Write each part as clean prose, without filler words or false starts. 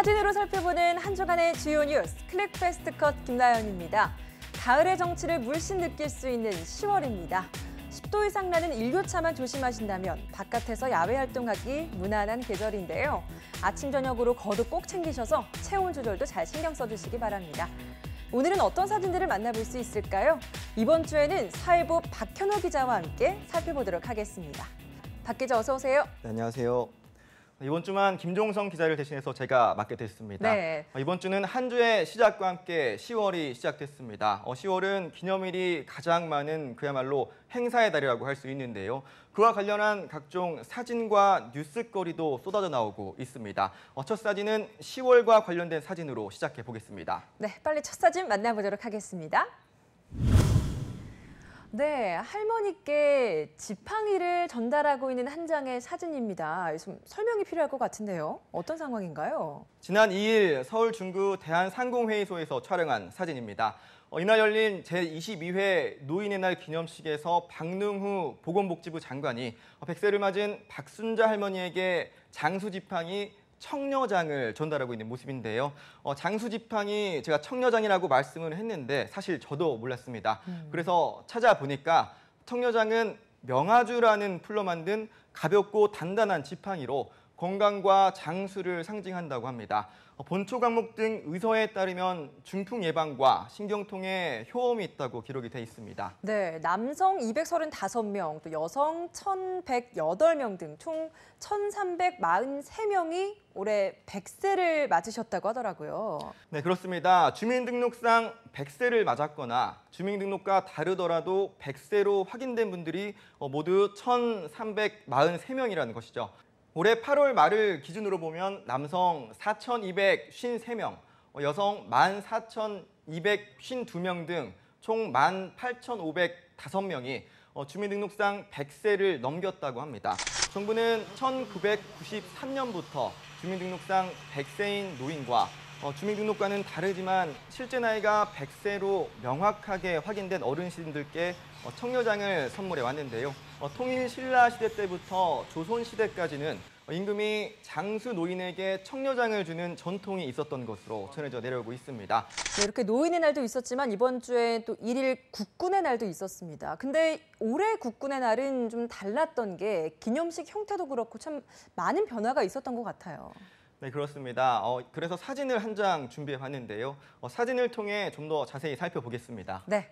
사진으로 살펴보는 한 주간의 주요 뉴스, 클릭 패스트 컷 김나연입니다. 가을의 정취를 물씬 느낄 수 있는 10월입니다. 10도 이상 나는 일교차만 조심하신다면 바깥에서 야외 활동하기 무난한 계절인데요. 아침, 저녁으로 겉옷 꼭 챙기셔서 체온 조절도 잘 신경 써주시기 바랍니다. 오늘은 어떤 사진들을 만나볼 수 있을까요? 이번 주에는 사회부 박현호 기자와 함께 살펴보도록 하겠습니다. 박 기자 어서 오세요. 네, 안녕하세요. 이번 주만 김종성 기자를 대신해서 제가 맡게 됐습니다. 네. 이번 주는 한 주의 시작과 함께 10월이 시작됐습니다. 10월은 기념일이 가장 많은 그야말로 행사의 달이라고 할 수 있는데요. 그와 관련한 각종 사진과 뉴스거리도 쏟아져 나오고 있습니다. 첫 사진은 10월과 관련된 사진으로 시작해 보겠습니다. 네, 빨리 첫 사진 만나보도록 하겠습니다. 네, 할머니께 지팡이를 전달하고 있는 한 장의 사진입니다. 좀 설명이 필요할 것 같은데요. 어떤 상황인가요? 지난 2일 서울 중구 대한상공회의소에서 촬영한 사진입니다. 이날 열린 제22회 노인의 날 기념식에서 박능후 보건복지부 장관이 100세를 맞은 박순자 할머니에게 장수지팡이 청려장을 전달하고 있는 모습인데요. 장수지팡이 제가 청려장이라고 말씀을 했는데 사실 저도 몰랐습니다. 그래서 찾아보니까 청려장은 명아주라는 풀로 만든 가볍고 단단한 지팡이로 건강과 장수를 상징한다고 합니다. 본초 과목 등 의서에 따르면 중풍 예방과 신경통에 효험이 있다고 기록이 돼 있습니다. 네, 남성 235명, 또 여성 1,108명 등 총 1,343명이 올해 100세를 맞으셨다고 하더라고요. 네, 그렇습니다. 주민등록상 100세를 맞았거나 주민등록과 다르더라도 100세로 확인된 분들이 모두 1,343명이라는 것이죠. 올해 8월 말을 기준으로 보면 남성 4,253명, 여성 14,252명 등 총 18,505명이 주민등록상 100세를 넘겼다고 합니다. 정부는 1993년부터 주민등록상 100세인 노인과 주민등록과는 다르지만 실제 나이가 100세로 명확하게 확인된 어르신들께 청려장을 선물해 왔는데요. 통일 신라 시대 때부터 조선 시대까지는 임금이 장수 노인에게 청려장을 주는 전통이 있었던 것으로 전해져 내려오고 있습니다. 네, 이렇게 노인의 날도 있었지만 이번 주에 또 1일 국군의 날도 있었습니다. 근데 올해 국군의 날은 좀 달랐던 게 기념식 형태도 그렇고 참 많은 변화가 있었던 것 같아요. 네, 그렇습니다. 그래서 사진을 한 장 준비해 봤는데요. 사진을 통해 좀 더 자세히 살펴보겠습니다. 네.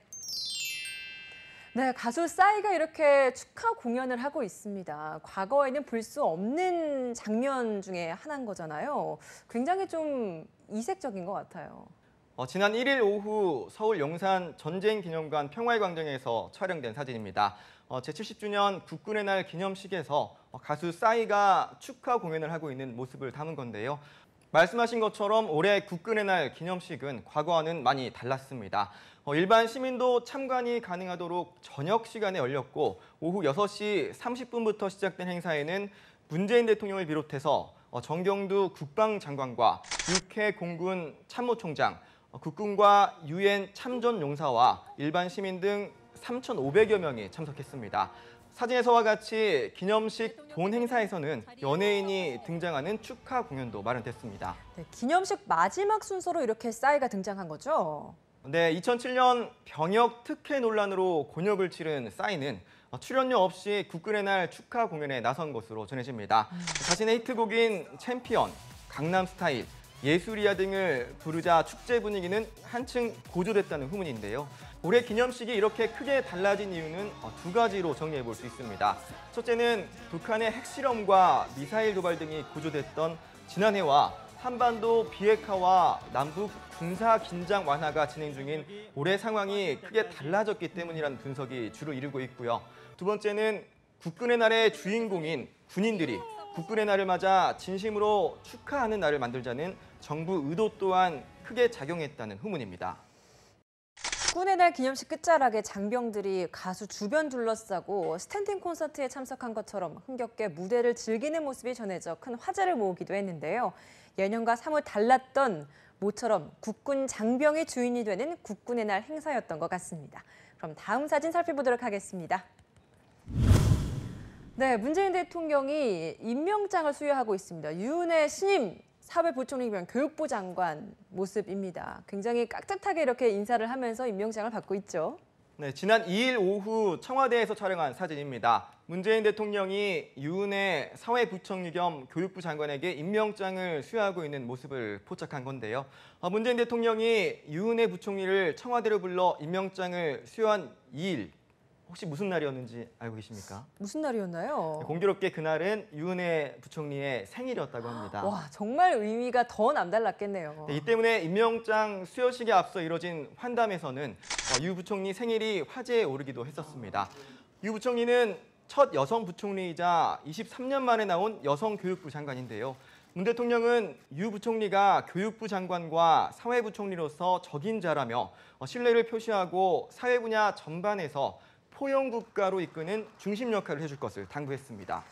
네, 가수 싸이가 이렇게 축하 공연을 하고 있습니다. 과거에는 볼 수 없는 장면 중에 하나인 거잖아요. 굉장히 좀 이색적인 것 같아요. 지난 1일 오후 서울 용산 전쟁기념관 평화의 광장에서 촬영된 사진입니다. 제70주년 국군의 날 기념식에서 가수 싸이가 축하 공연을 하고 있는 모습을 담은 건데요. 말씀하신 것처럼 올해 국군의 날 기념식은 과거와는 많이 달랐습니다. 일반 시민도 참관이 가능하도록 저녁 시간에 열렸고 오후 6시 30분부터 시작된 행사에는 문재인 대통령을 비롯해서 정경두 국방장관과 육해 공군 참모총장, 국군과 유엔 참전용사와 일반 시민 등 3,500여 명이 참석했습니다. 사진에서와 같이 기념식 본 행사에서는 연예인이 등장하는 축하 공연도 마련됐습니다. 네, 기념식 마지막 순서로 이렇게 싸이가 등장한 거죠? 네, 2007년 병역 특혜 논란으로 곤욕을 치른 싸이는 출연료 없이 국군의 날 축하 공연에 나선 것으로 전해집니다. 자신의 히트곡인 챔피언, 강남스타일, 예술이야 등을 부르자 축제 분위기는 한층 고조됐다는 후문인데요. 올해 기념식이 이렇게 크게 달라진 이유는 두 가지로 정리해 볼 수 있습니다. 첫째는 북한의 핵실험과 미사일 도발 등이 고조됐던 지난해와 한반도 비핵화와 남북 군사 긴장 완화가 진행 중인 올해 상황이 크게 달라졌기 때문이라는 분석이 주로 이루고 있고요. 두 번째는 국군의 날의 주인공인 군인들이 국군의 날을 맞아 진심으로 축하하는 날을 만들자는 정부 의도 또한 크게 작용했다는 후문입니다. 국군의 날 기념식 끝자락에 장병들이 가수 주변 둘러싸고 스탠딩 콘서트에 참석한 것처럼 흥겹게 무대를 즐기는 모습이 전해져 큰 화제를 모으기도 했는데요. 예년과 사뭇 달랐던 모처럼 국군 장병이 주인이 되는 국군의 날 행사였던 것 같습니다. 그럼 다음 사진 살펴보도록 하겠습니다. 네, 문재인 대통령이 임명장을 수여하고 있습니다. 유은혜 신임 사회부총리 겸 교육부 장관 모습입니다. 굉장히 깍듯하게 이렇게 인사를 하면서 임명장을 받고 있죠. 네, 지난 2일 오후 청와대에서 촬영한 사진입니다. 문재인 대통령이 유은혜 사회부총리 겸 교육부 장관에게 임명장을 수여하고 있는 모습을 포착한 건데요. 문재인 대통령이 유은혜 부총리를 청와대로 불러 임명장을 수여한 2일, 혹시 무슨 날이었는지 알고 계십니까? 무슨 날이었나요? 공교롭게 그날은 유은혜 부총리의 생일이었다고 합니다. 와, 정말 의미가 더 남달랐겠네요. 이 때문에 임명장 수여식에 앞서 이뤄진 환담에서는 유 부총리 생일이 화제에 오르기도 했었습니다. 유 부총리는 첫 여성 부총리이자 23년 만에 나온 여성 교육부 장관인데요. 문 대통령은 유 부총리가 교육부 장관과 사회부총리로서 적임자라며 신뢰를 표시하고 사회 분야 전반에서 포용국가로 이끄는 중심 역할을 해줄 것을 당부했습니다.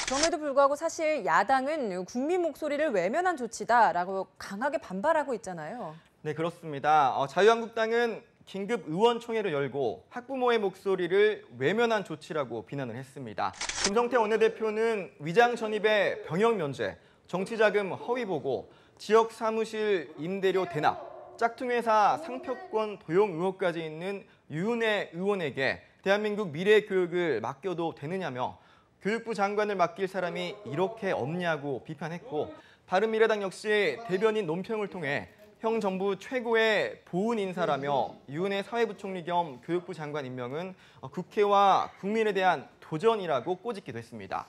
그럼에도 불구하고 사실 야당은 국민 목소리를 외면한 조치다라고 강하게 반발하고 있잖아요. 네, 그렇습니다. 자유한국당은 긴급 의원총회를 열고 학부모의 목소리를 외면한 조치라고 비난을 했습니다. 김성태 원내대표는 위장 전입의 병역 면제, 정치자금 허위 보고, 지역 사무실 임대료 대납, 짝퉁회사 상표권 도용 의혹까지 있는 유은혜 의원에게 대한민국 미래 교육을 맡겨도 되느냐며 교육부 장관을 맡길 사람이 이렇게 없냐고 비판했고, 바른미래당 역시 대변인 논평을 통해 형 정부 최고의 보훈 인사라며 유은혜 사회부총리 겸 교육부 장관 임명은 국회와 국민에 대한 도전이라고 꼬집기도 했습니다.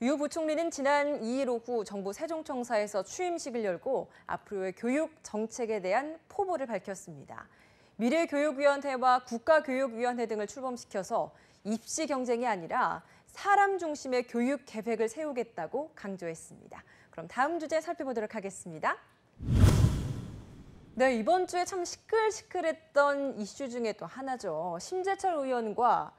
유 부총리는 지난 2일 오후 정부 세종청사에서 취임식을 열고 앞으로의 교육 정책에 대한 포부를 밝혔습니다. 미래교육위원회와 국가교육위원회 등을 출범시켜서 입시 경쟁이 아니라 사람 중심의 교육 계획을 세우겠다고 강조했습니다. 그럼 다음 주제 살펴보도록 하겠습니다. 네, 이번 주에 참 시끌시끌했던 이슈 중에 또 하나죠. 심재철 의원과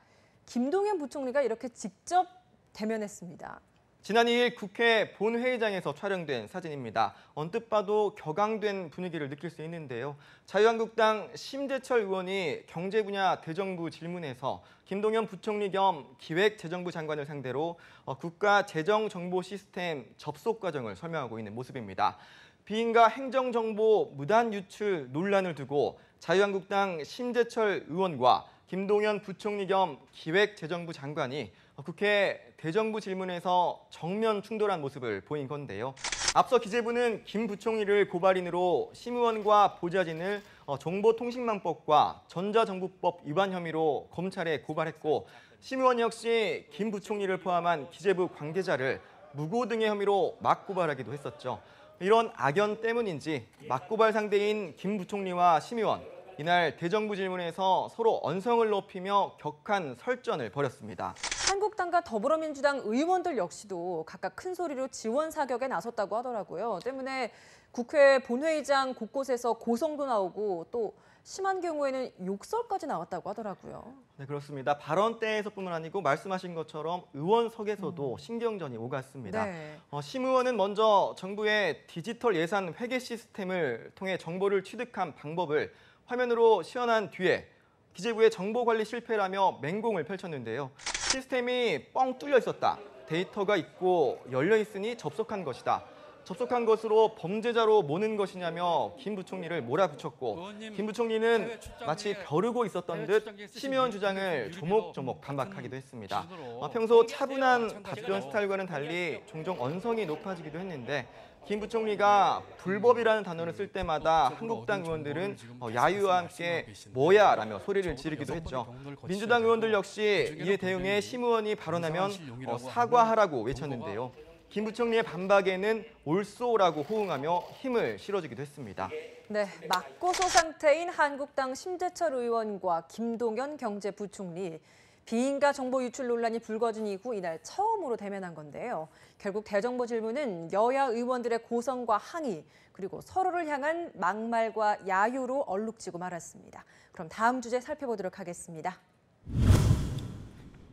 김동연 부총리가 이렇게 직접 대면했습니다. 지난 2일 국회 본회의장에서 촬영된 사진입니다. 언뜻 봐도 격앙된 분위기를 느낄 수 있는데요. 자유한국당 심재철 의원이 경제 분야 대정부 질문에서 김동연 부총리 겸 기획재정부 장관을 상대로 국가 재정 정보 시스템 접속 과정을 설명하고 있는 모습입니다. 비인가 행정정보 무단 유출 논란을 두고 자유한국당 심재철 의원과 김동연 부총리 겸 기획재정부 장관이 국회 대정부 질문에서 정면 충돌한 모습을 보인 건데요. 앞서 기재부는 김 부총리를 고발인으로 심 의원과 보좌진을 정보통신망법과 전자정부법 위반 혐의로 검찰에 고발했고, 심 의원 역시 김 부총리를 포함한 기재부 관계자를 무고 등의 혐의로 맞고발하기도 했었죠. 이런 악연 때문인지 맞고발 상대인 김 부총리와 심 의원, 이날 대정부 질문에서 서로 언성을 높이며 격한 설전을 벌였습니다. 한국당과 더불어민주당 의원들 역시도 각각 큰 소리로 지원 사격에 나섰다고 하더라고요. 때문에 국회 본회의장 곳곳에서 고성도 나오고 또 심한 경우에는 욕설까지 나왔다고 하더라고요. 네, 그렇습니다. 발언 때에서뿐만 아니고 말씀하신 것처럼 의원석에서도 신경전이 오갔습니다. 네. 심 의원은 먼저 정부의 디지털 예산 회계 시스템을 통해 정보를 취득한 방법을 화면으로 시연한 뒤에 기재부의 정보 관리 실패라며 맹공을 펼쳤는데요. 시스템이 뻥 뚫려 있었다. 데이터가 있고 열려 있으니 접속한 것이다. 접속한 것으로 범죄자로 모는 것이냐며 김 부총리를 몰아붙였고, 김 부총리는 마치 벼르고 있었던 듯 심 의원 주장을 조목조목 반박하기도 했습니다. 평소 차분한 답변 스타일과는 달리 종종 언성이 높아지기도 했는데, 김 부총리가 불법이라는 단어를 쓸 때마다 한국당 의원들은 야유와 함께 뭐야 라며 소리를 지르기도 했죠. 민주당 의원들 역시 이에 대응해 심 의원이 발언하면 사과하라고 외쳤는데요. 김 부총리의 반박에는 옳소라고 호응하며 힘을 실어주기도 했습니다. 네, 맞고소 상태인 한국당 심재철 의원과 김동연 경제부총리. 비인가 정보 유출 논란이 불거진 이후 이날 처음으로 대면한 건데요. 결국 대정부 질문은 여야 의원들의 고성과 항의, 그리고 서로를 향한 막말과 야유로 얼룩지고 말았습니다. 그럼 다음 주제 살펴보도록 하겠습니다.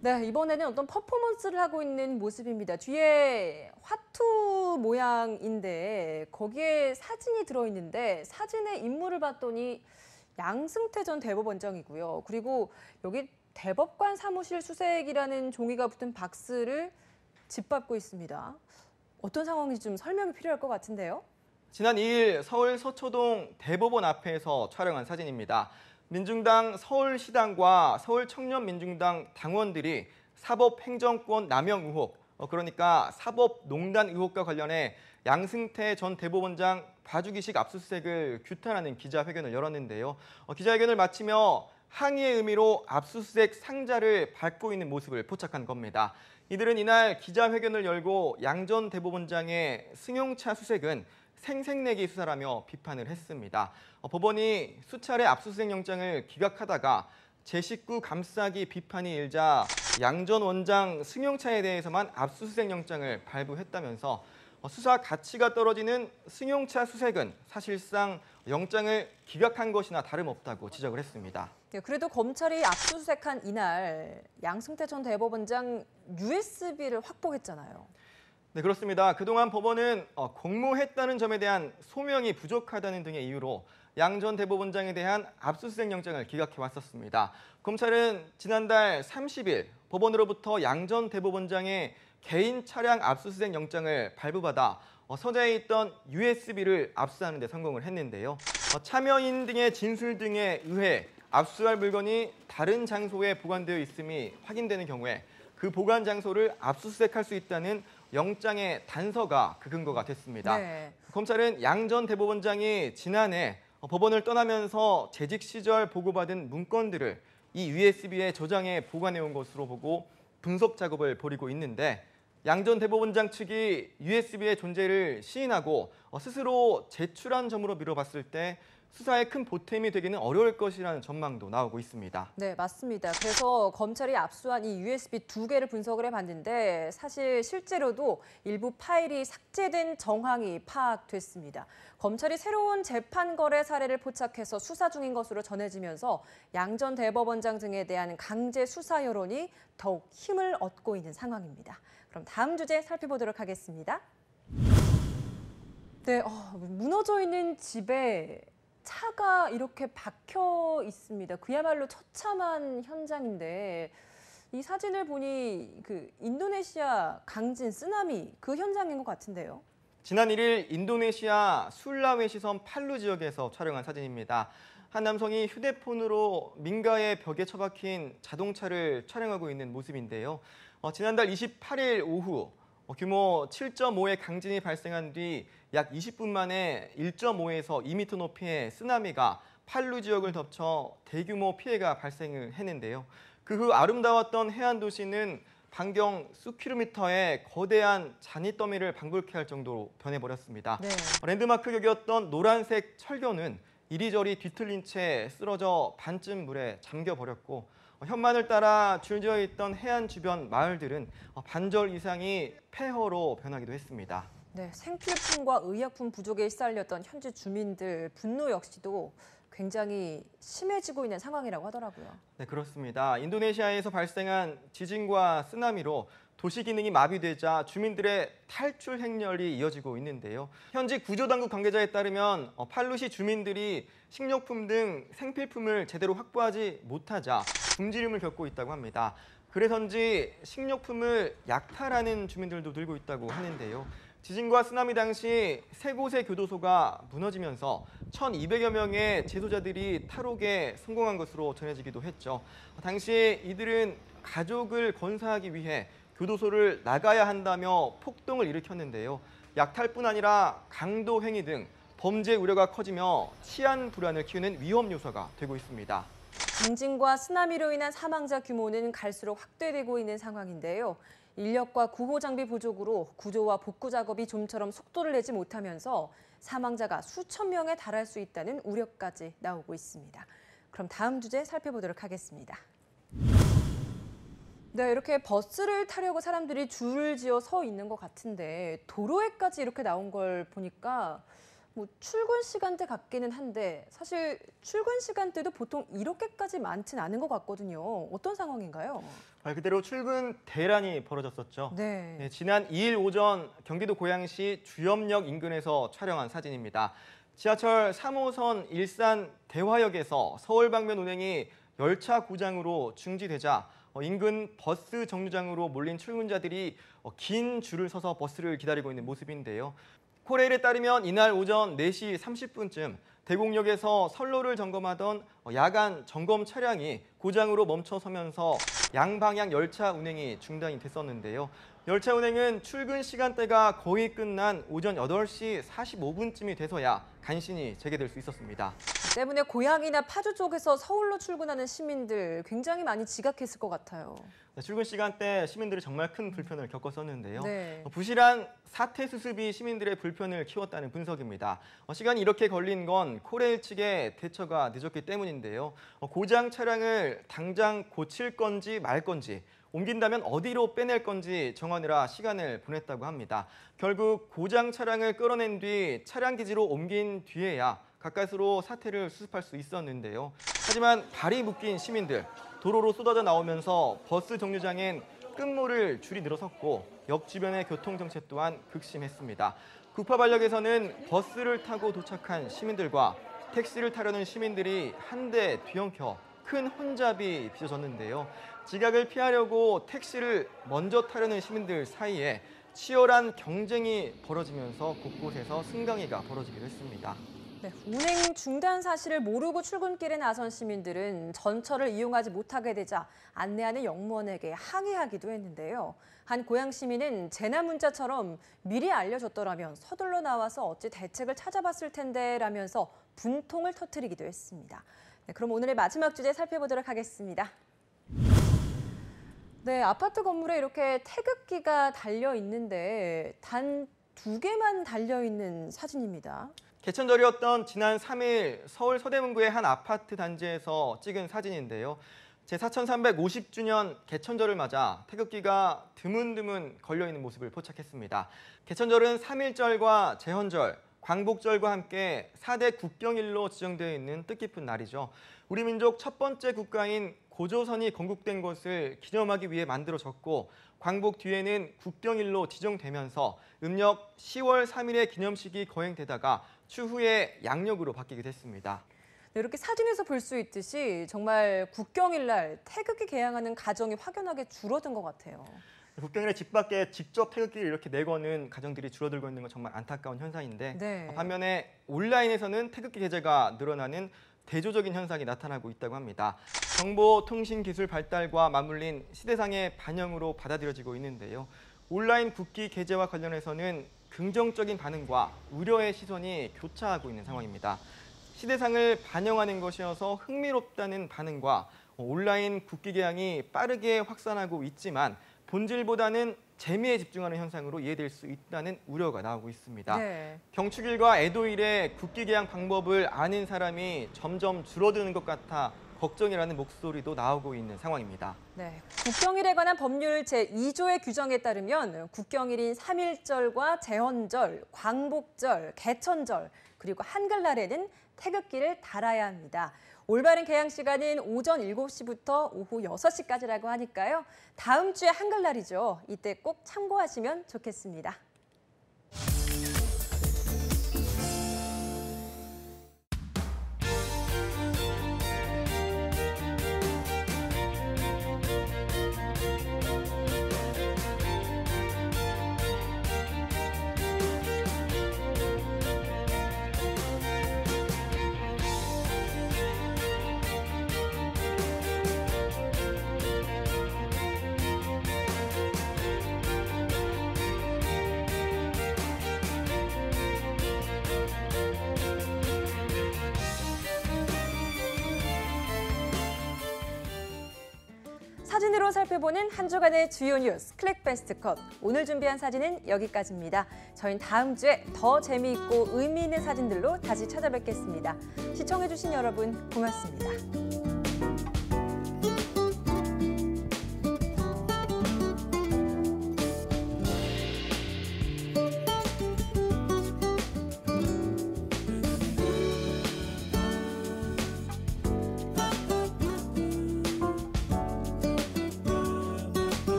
네, 이번에는 어떤 퍼포먼스를 하고 있는 모습입니다. 뒤에 화투 모양인데 거기에 사진이 들어있는데 사진의 인물을 봤더니 양승태 전 대법원장이고요. 그리고 여기 대법관 사무실 수색이라는 종이가 붙은 박스를 짓밟고 있습니다. 어떤 상황인지 좀 설명이 필요할 것 같은데요. 지난 2일 서울 서초동 대법원 앞에서 촬영한 사진입니다. 민중당 서울시당과 서울청년민중당 당원들이 사법행정권 남용 의혹, 그러니까 사법농단 의혹과 관련해 양승태 전 대법원장 봐주기식 압수수색을 규탄하는 기자회견을 열었는데요. 기자회견을 마치며 항의의 의미로 압수수색 상자를 밟고 있는 모습을 포착한 겁니다. 이들은 이날 기자회견을 열고 양 전 대법원장의 승용차 수색은 생색내기 수사라며 비판을 했습니다. 법원이 수차례 압수수색 영장을 기각하다가 제19 감싸기 비판이 일자 양 전 원장 승용차에 대해서만 압수수색 영장을 발부했다면서 수사 가치가 떨어지는 승용차 수색은 사실상 영장을 기각한 것이나 다름없다고 지적을 했습니다. 그래도 검찰이 압수수색한 이날 양승태 전 대법원장 USB를 확보했잖아요. 네, 그렇습니다. 그동안 법원은 공모했다는 점에 대한 소명이 부족하다는 등의 이유로 양 전 대법원장에 대한 압수수색 영장을 기각해 왔었습니다. 검찰은 지난달 30일 법원으로부터 양 전 대법원장의 개인 차량 압수수색 영장을 발부받아 서재에 있던 USB를 압수하는 데 성공을 했는데요. 참여인 등의 진술 등에 의해 압수할 물건이 다른 장소에 보관되어 있음이 확인되는 경우에 그 보관 장소를 압수수색할 수 있다는 영장의 단서가 그 근거가 됐습니다. 네. 검찰은 양 전 대법원장이 지난해 법원을 떠나면서 재직 시절 보고받은 문건들을 이 USB에 저장해 보관해 온 것으로 보고 분석 작업을 벌이고 있는데 양 전 대법원장 측이 USB의 존재를 시인하고 스스로 제출한 점으로 미뤄봤을 때 수사에 큰 보탬이 되기는 어려울 것이라는 전망도 나오고 있습니다. 네, 맞습니다. 그래서 검찰이 압수한 이 USB 2개를 분석을 해봤는데 사실 실제로도 일부 파일이 삭제된 정황이 파악됐습니다. 검찰이 새로운 재판 거래 사례를 포착해서 수사 중인 것으로 전해지면서 양 전 대법원장 등에 대한 강제 수사 여론이 더욱 힘을 얻고 있는 상황입니다. 그럼 다음 주제 살펴보도록 하겠습니다. 네, 무너져 있는 집에 차가 이렇게 박혀 있습니다. 그야말로 처참한 현장인데 이 사진을 보니 그 인도네시아 강진 쓰나미 그 현장인 것 같은데요. 지난 1일 인도네시아 술라웨시 섬 팔루 지역에서 촬영한 사진입니다. 한 남성이 휴대폰으로 민가의 벽에 처박힌 자동차를 촬영하고 있는 모습인데요. 지난달 28일 오후 규모 7.5의 강진이 발생한 뒤 약 20분 만에 1.5에서 2m 높이의 쓰나미가 팔루 지역을 덮쳐 대규모 피해가 발생을 했는데요. 그 후 아름다웠던 해안 도시는 반경 수킬로미터의 거대한 잔이더미를 방불케 할 정도로 변해버렸습니다. 네. 랜드마크 격이었던 노란색 철교는 이리저리 뒤틀린 채 쓰러져 반쯤 물에 잠겨버렸고 현만을 따라 줄지어 있던 해안 주변 마을들은 반절 이상이 폐허로 변하기도 했습니다. 네, 생필품과 의약품 부족에 시달렸던 현지 주민들 분노 역시도 굉장히 심해지고 있는 상황이라고 하더라고요. 네, 그렇습니다. 인도네시아에서 발생한 지진과 쓰나미로 도시 기능이 마비되자 주민들의 탈출 행렬이 이어지고 있는데요. 현지 구조당국 관계자에 따르면 팔루시 주민들이 식료품 등 생필품을 제대로 확보하지 못하자 굶주림을 겪고 있다고 합니다. 그래서인지 식료품을 약탈하는 주민들도 늘고 있다고 하는데요. 지진과 쓰나미 당시 3곳의 교도소가 무너지면서 1,200여 명의 재소자들이 탈옥에 성공한 것으로 전해지기도 했죠. 당시 이들은 가족을 건사하기 위해 교도소를 나가야 한다며 폭동을 일으켰는데요. 약탈뿐 아니라 강도 행위 등 범죄 우려가 커지며 치안 불안을 키우는 위험 요소가 되고 있습니다. 강진과 쓰나미로 인한 사망자 규모는 갈수록 확대되고 있는 상황인데요. 인력과 구호 장비 부족으로 구조와 복구 작업이 좀처럼 속도를 내지 못하면서 사망자가 수천 명에 달할 수 있다는 우려까지 나오고 있습니다. 그럼 다음 주제 살펴보도록 하겠습니다. 네, 이렇게 버스를 타려고 사람들이 줄을 지어 서 있는 것 같은데 도로에까지 이렇게 나온 걸 보니까 출근 시간대 같기는 한데 사실 출근 시간대도 보통 이렇게까지 많진 않은 것 같거든요. 어떤 상황인가요? 말 그대로 출근 대란이 벌어졌었죠. 네. 지난 2일 오전 경기도 고양시 주염역 인근에서 촬영한 사진입니다. 지하철 3호선 일산 대화역에서 서울 방면 운행이 열차 고장으로 중지되자 인근 버스 정류장으로 몰린 출근자들이 긴 줄을 서서 버스를 기다리고 있는 모습인데요. 코레일에 따르면 이날 오전 4시 30분쯤 대곡역에서 선로를 점검하던 야간 점검 차량이 고장으로 멈춰서면서 양방향 열차 운행이 중단이 됐었는데요. 열차 운행은 출근 시간대가 거의 끝난 오전 8시 45분쯤이 돼서야 간신히 재개될 수 있었습니다. 때문에 고향이나 파주 쪽에서 서울로 출근하는 시민들 굉장히 많이 지각했을 것 같아요. 출근 시간대 시민들이 정말 큰 불편을 겪었었는데요. 네. 부실한 사태 수습이 시민들의 불편을 키웠다는 분석입니다. 시간이 이렇게 걸린 건 코레일 측의 대처가 늦었기 때문인데요. 고장 차량을 당장 고칠 건지 말 건지, 옮긴다면 어디로 빼낼 건지 정하느라 시간을 보냈다고 합니다. 결국 고장 차량을 끌어낸 뒤 차량 기지로 옮긴 뒤에야 가까스로 사태를 수습할 수 있었는데요. 하지만 발이 묶인 시민들, 도로로 쏟아져 나오면서 버스 정류장엔 끝모를 줄이 늘어섰고 역 주변의 교통 정체 또한 극심했습니다. 국파발역에서는 버스를 타고 도착한 시민들과 택시를 타려는 시민들이 한데 뒤엉켜 큰 혼잡이 빚어졌는데요. 지각을 피하려고 택시를 먼저 타려는 시민들 사이에 치열한 경쟁이 벌어지면서 곳곳에서 승강이가 벌어지기도 했습니다. 네, 운행 중단 사실을 모르고 출근길에 나선 시민들은 전철을 이용하지 못하게 되자 안내하는 역무원에게 항의하기도 했는데요. 한 고양 시민은 재난 문자처럼 미리 알려줬더라면 서둘러 나와서 어찌 대책을 찾아봤을 텐데 라면서 분통을 터뜨리기도 했습니다. 네, 그럼 오늘의 마지막 주제 살펴보도록 하겠습니다. 네, 아파트 건물에 이렇게 태극기가 달려 있는데 단 2개만 달려 있는 사진입니다. 개천절이었던 지난 3일 서울 서대문구의 한 아파트 단지에서 찍은 사진인데요. 제4350주년 개천절을 맞아 태극기가 드문드문 걸려있는 모습을 포착했습니다. 개천절은 3.1절과 제헌절, 광복절과 함께 4대 국경일로 지정되어 있는 뜻깊은 날이죠. 우리 민족 첫 번째 국가인 고조선이 건국된 것을 기념하기 위해 만들어졌고 광복 뒤에는 국경일로 지정되면서 음력 10월 3일의 기념식이 거행되다가 추후에 양력으로 바뀌게 됐습니다. 네, 이렇게 사진에서 볼 수 있듯이 정말 국경일날 태극기 개양하는 가정이 확연하게 줄어든 것 같아요. 국경일에 집 밖에 직접 태극기를 이렇게 내거는 가정들이 줄어들고 있는 건 정말 안타까운 현상인데 네. 반면에 온라인에서는 태극기 게재가 늘어나는 대조적인 현상이 나타나고 있다고 합니다. 정보통신기술 발달과 맞물린 시대상의 반영으로 받아들여지고 있는데요. 온라인 국기 게재와 관련해서는 긍정적인 반응과 우려의 시선이 교차하고 있는 상황입니다. 시대상을 반영하는 것이어서 흥미롭다는 반응과 온라인 국기 개양이 빠르게 확산하고 있지만 본질보다는 재미에 집중하는 현상으로 이해될 수 있다는 우려가 나오고 있습니다. 네. 경축일과 애도일의 국기 개양 방법을 아는 사람이 점점 줄어드는 것 같아 걱정이라는 목소리도 나오고 있는 상황입니다. 네, 국경일에 관한 법률 제2조의 규정에 따르면 국경일인 3.1절과 제헌절, 광복절, 개천절, 그리고 한글날에는 태극기를 달아야 합니다. 올바른 개양 시간은 오전 7시부터 오후 6시까지라고 하니까요. 다음 주에 한글날이죠. 이때 꼭 참고하시면 좋겠습니다. 사진으로 살펴보는 한 주간의 주요 뉴스 클릭베스트 컷. 오늘 준비한 사진은 여기까지입니다. 저희는 다음 주에 더 재미있고 의미 있는 사진들로 다시 찾아뵙겠습니다. 시청해주신 여러분 고맙습니다.